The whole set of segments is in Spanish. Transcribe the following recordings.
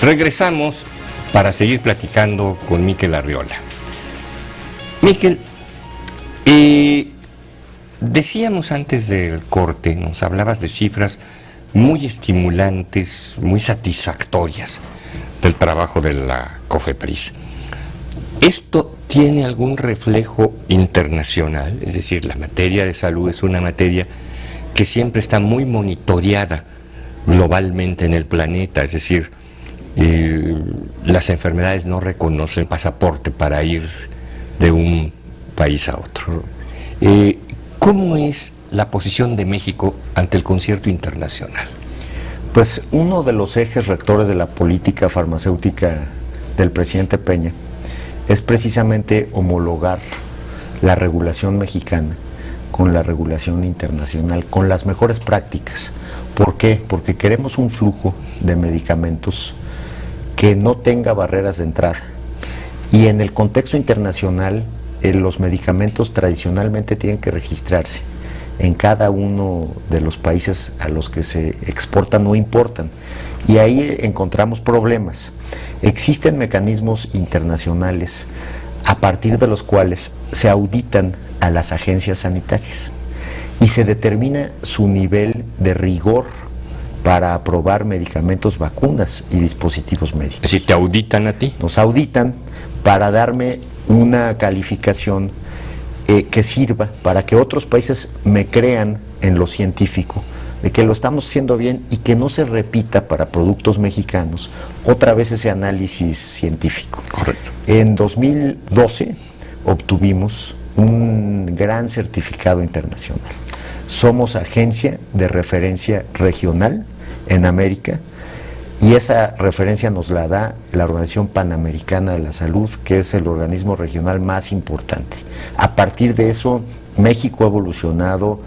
Regresamos para seguir platicando con Miquel Arriola. Miquel, decíamos antes del corte, nos hablabas de cifras muy estimulantes, muy satisfactorias del trabajo de la COFEPRIS. ¿Esto tiene algún reflejo internacional? Es decir, la materia de salud es una materia que siempre está muy monitoreada globalmente en el planeta, es decir, las enfermedades no reconocen pasaporte para ir de un país a otro. ¿Cómo es la posición de México ante el concierto internacional? Pues uno de los ejes rectores de la política farmacéutica del presidente Peña es precisamente homologar la regulación mexicana con la regulación internacional, con las mejores prácticas. ¿Por qué? Porque queremos un flujo de medicamentos que no tenga barreras de entrada. Y en el contexto internacional, los medicamentos tradicionalmente tienen que registrarse en cada uno de los países a los que se exportan o importan. Y ahí encontramos problemas. Existen mecanismos internacionales a partir de los cuales se auditan a las agencias sanitarias y se determina su nivel de rigor para aprobar medicamentos, vacunas y dispositivos médicos. ¿Si te auditan a ti? Nos auditan para darme una calificación que sirva para que otros países me crean en lo científico, de que lo estamos haciendo bien y que no se repita para productos mexicanos otra vez ese análisis científico. Correcto. En 2012 obtuvimos un gran certificado internacional. Somos agencia de referencia regional en América y esa referencia nos la da la Organización Panamericana de la Salud, que es el organismo regional más importante. A partir de eso, México ha evolucionado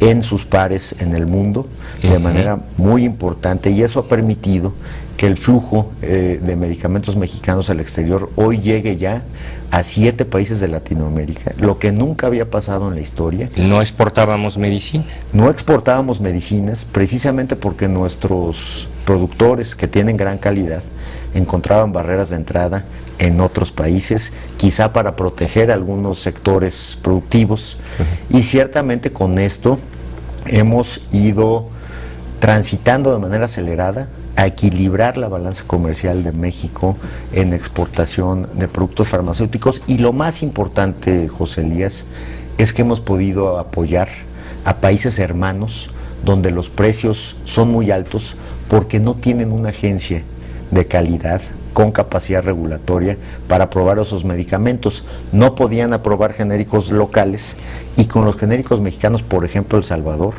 en sus pares en el mundo de manera muy importante y eso ha permitido que el flujo de medicamentos mexicanos al exterior hoy llegue ya a 7 países de Latinoamérica, lo que nunca había pasado en la historia. ¿No exportábamos medicina? No exportábamos medicinas precisamente porque nuestros productores, que tienen gran calidad, encontraban barreras de entrada en otros países, quizá para proteger algunos sectores productivos, y ciertamente con esto hemos ido transitando de manera acelerada a equilibrar la balanza comercial de México en exportación de productos farmacéuticos, y lo más importante, José Elías, es que hemos podido apoyar a países hermanos donde los precios son muy altos porque no tienen una agencia de calidad con capacidad regulatoria para aprobar esos medicamentos. No podían aprobar genéricos locales y con los genéricos mexicanos, por ejemplo, El Salvador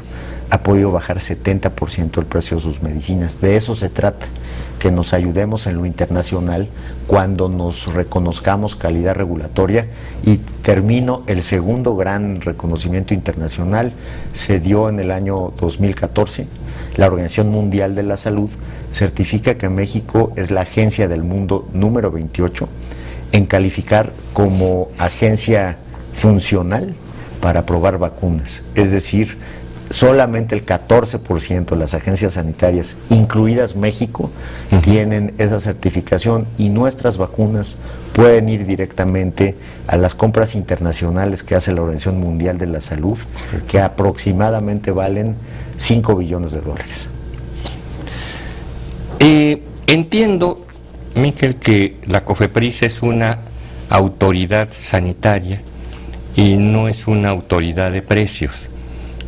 ha podido bajar 70% el precio de sus medicinas. De eso se trata, que nos ayudemos en lo internacional cuando nos reconozcamos calidad regulatoria. Y termino, el segundo gran reconocimiento internacional se dio en el año 2014. La Organización Mundial de la Salud certifica que México es la agencia del mundo número 28 en calificar como agencia funcional para aprobar vacunas. Es decir, solamente el 14% de las agencias sanitarias, incluidas México, tienen esa certificación, y nuestras vacunas pueden ir directamente a las compras internacionales que hace la Organización Mundial de la Salud, que aproximadamente valen $5 billones. Entiendo, Miquel, que la COFEPRIS es una autoridad sanitaria y no es una autoridad de precios,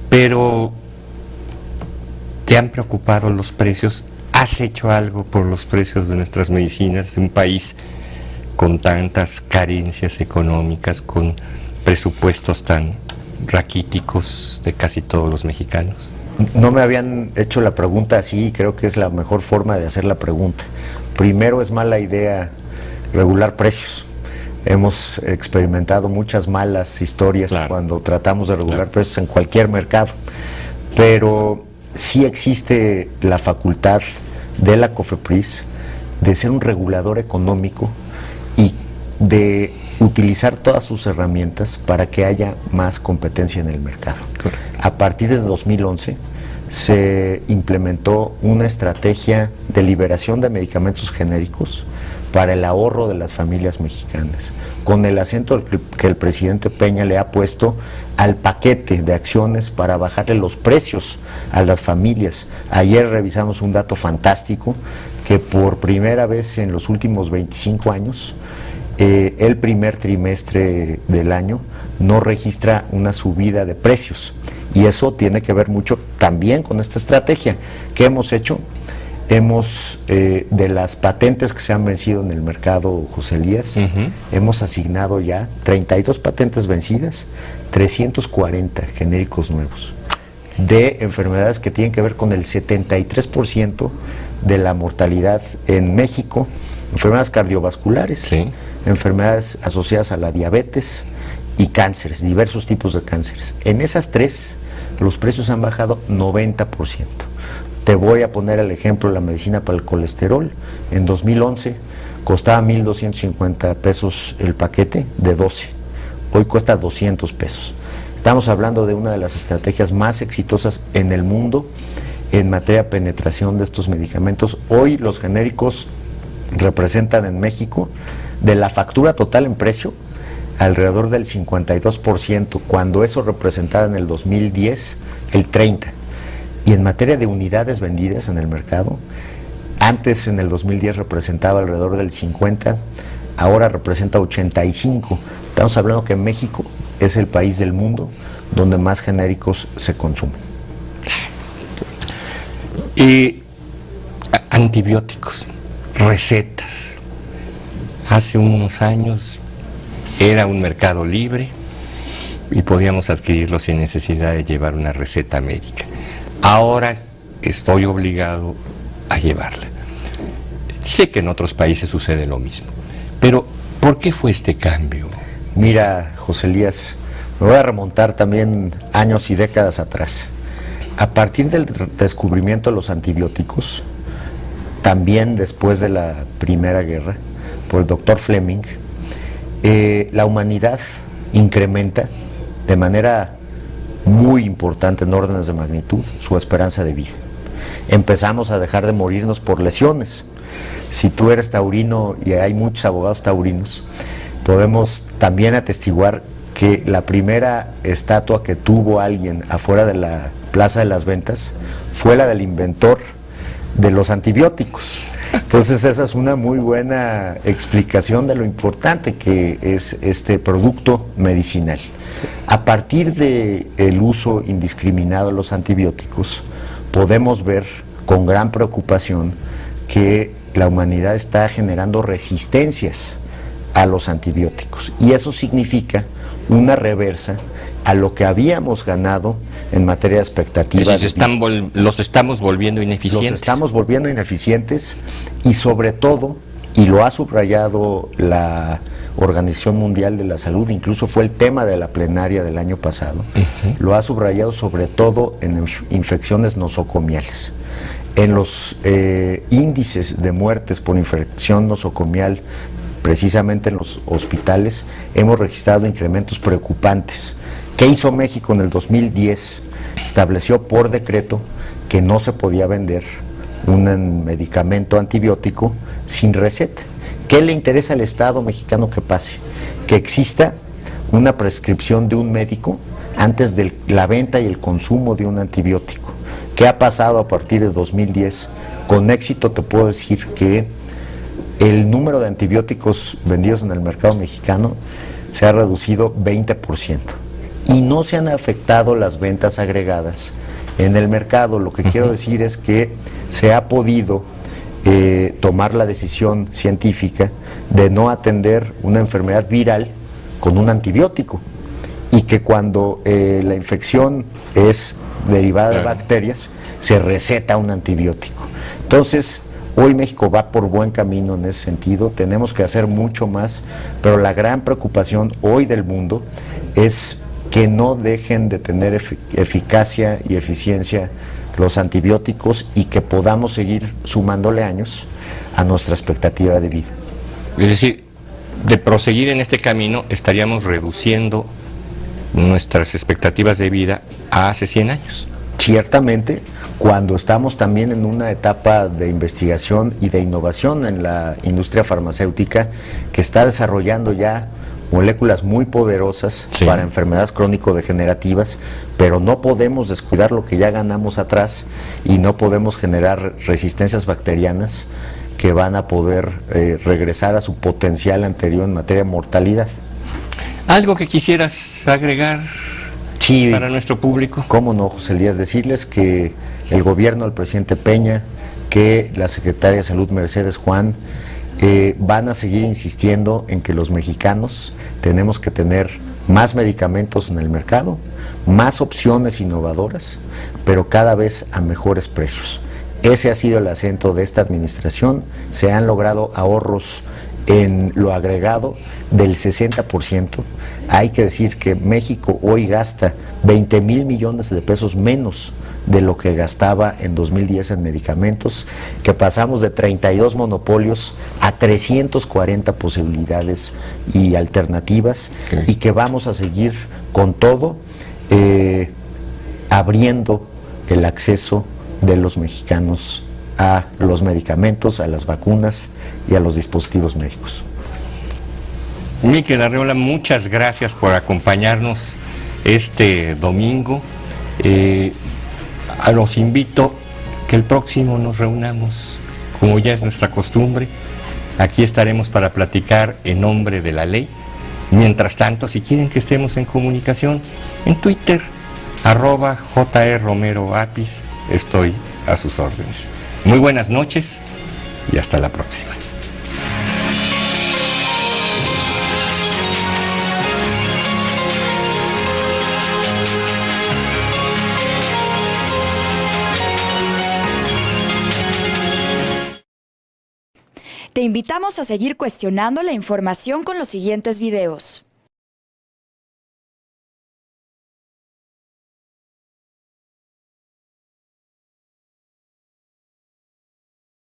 pero ¿te han preocupado los precios? ¿Has hecho algo por los precios de nuestras medicinas de un país con tantas carencias económicas, con presupuestos tan raquíticos de casi todos los mexicanos? No me habían hecho la pregunta así y creo que es la mejor forma de hacer la pregunta. Primero, es mala idea regular precios. Hemos experimentado muchas malas historias cuando tratamos de regular precios en cualquier mercado, pero sí existe la facultad de la COFEPRIS de ser un regulador económico y de utilizar todas sus herramientas para que haya más competencia en el mercado. A partir de 2011 se implementó una estrategia de liberación de medicamentos genéricos para el ahorro de las familias mexicanas, con el acento que el presidente Peña le ha puesto al paquete de acciones para bajarle los precios a las familias. Ayer revisamos un dato fantástico, que por primera vez en los últimos 25 años, el primer trimestre del año no registra una subida de precios. Y eso tiene que ver mucho también con esta estrategia que hemos hecho. De las patentes que se han vencido en el mercado, José Elías, hemos asignado ya 32 patentes vencidas, 340 genéricos nuevos, de enfermedades que tienen que ver con el 73% de la mortalidad en México, enfermedades cardiovasculares, sí, enfermedades asociadas a la diabetes y cánceres, diversos tipos de cánceres. En esas tres, los precios han bajado 90%. Te voy a poner el ejemplo de la medicina para el colesterol. En 2011 costaba 1,250 pesos el paquete de 12. Hoy cuesta 200 pesos. Estamos hablando de una de las estrategias más exitosas en el mundo en materia de penetración de estos medicamentos. Hoy los genéricos representan en México, de la factura total en precio, alrededor del 52%, cuando eso representaba en el 2010 el 30%. Y en materia de unidades vendidas en el mercado, antes en el 2010 representaba alrededor del 50%, ahora representa 85%. Estamos hablando que México es el país del mundo donde más genéricos se consumen. Y antibióticos, recetas. Hace unos años era un mercado libre y podíamos adquirirlo sin necesidad de llevar una receta médica. Ahora estoy obligado a llevarla. Sé que en otros países sucede lo mismo, pero ¿por qué fue este cambio? Mira, José Elías, me voy a remontar también años y décadas atrás. A partir del descubrimiento de los antibióticos, también después de la Primera Guerra, por el doctor Fleming, la humanidad incrementa de manera muy importante, en órdenes de magnitud, su esperanza de vida. Empezamos a dejar de morirnos por lesiones. Si tú eres taurino, y hay muchos abogados taurinos, podemos también atestiguar que la primera estatua que tuvo alguien afuera de la Plaza de las Ventas fue la del inventor de los antibióticos. Entonces esa es una muy buena explicación de lo importante que es este producto medicinal. A partir del uso indiscriminado de los antibióticos, podemos ver con gran preocupación que la humanidad está generando resistencias a los antibióticos, y eso significa una reversa a lo que habíamos ganado en materia de expectativas. Es decir, los estamos volviendo ineficientes. Los estamos volviendo ineficientes, y sobre todo, y lo ha subrayado la Organización Mundial de la Salud, incluso fue el tema de la plenaria del año pasado, lo ha subrayado sobre todo en infecciones nosocomiales. En los índices de muertes por infección nosocomial, precisamente en los hospitales, hemos registrado incrementos preocupantes. ¿Qué hizo México en el 2010? Estableció por decreto que no se podía vender un medicamento antibiótico sin receta. ¿Qué le interesa al Estado mexicano que pase? Que exista una prescripción de un médico antes de la venta y el consumo de un antibiótico. ¿Qué ha pasado a partir de 2010? Con éxito te puedo decir que el número de antibióticos vendidos en el mercado mexicano se ha reducido 20%. Y no se han afectado las ventas agregadas en el mercado. Lo que quiero decir es que se ha podido tomar la decisión científica de no atender una enfermedad viral con un antibiótico, y que cuando la infección es derivada de bacterias, se receta un antibiótico. Entonces, hoy México va por buen camino en ese sentido. Tenemos que hacer mucho más, pero la gran preocupación hoy del mundo es que no dejen de tener eficacia y eficiencia los antibióticos, y que podamos seguir sumándole años a nuestra expectativa de vida. Es decir, de proseguir en este camino estaríamos reduciendo nuestras expectativas de vida a hace 100 años. Ciertamente, cuando estamos también en una etapa de investigación y de innovación en la industria farmacéutica que está desarrollando ya moléculas muy poderosas para enfermedades crónico-degenerativas, pero no podemos descuidar lo que ya ganamos atrás y no podemos generar resistencias bacterianas que van a poder regresar a su potencial anterior en materia de mortalidad. ¿Algo que quisieras agregar para nuestro público? Cómo no, José Elías, decirles que el gobierno del presidente Peña, que la secretaria de Salud Mercedes Juan, van a seguir insistiendo en que los mexicanos tenemos que tener más medicamentos en el mercado, más opciones innovadoras, pero cada vez a mejores precios. Ese ha sido el acento de esta administración. Se han logrado ahorros en lo agregado del 60%. Hay que decir que México hoy gasta 20,000 millones de pesos menos de lo que gastaba en 2010 en medicamentos, que pasamos de 32 monopolios a 340 posibilidades y alternativas, y que vamos a seguir con todo abriendo el acceso de los mexicanos a los medicamentos, a las vacunas y a los dispositivos médicos. Miquel Arreola, muchas gracias por acompañarnos este domingo. Los invito que el próximo nos reunamos, como ya es nuestra costumbre. Aquí estaremos para platicar en nombre de la ley. Mientras tanto, si quieren que estemos en comunicación, en Twitter, @JRomeroApis, estoy a sus órdenes. Muy buenas noches y hasta la próxima. Te invitamos a seguir cuestionando la información con los siguientes videos.